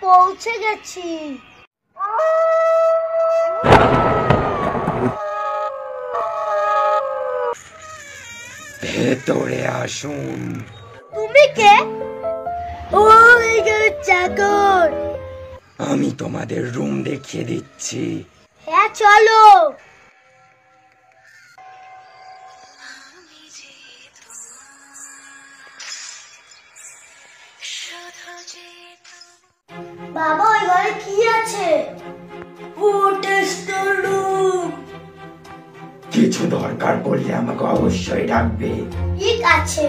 পৌঁছে গেছি। ভেতরে আসুন। তুমি কে? ওই চাকর। আমি তোমাদের রুম দেখিয়ে দিচ্ছি। হ্যাঁ চলো। বাবা ওই ঘরে কি আছে? কিছু দরকার পড়লে আমাকে অবশ্যই ডাকবে। ঠিক আছে।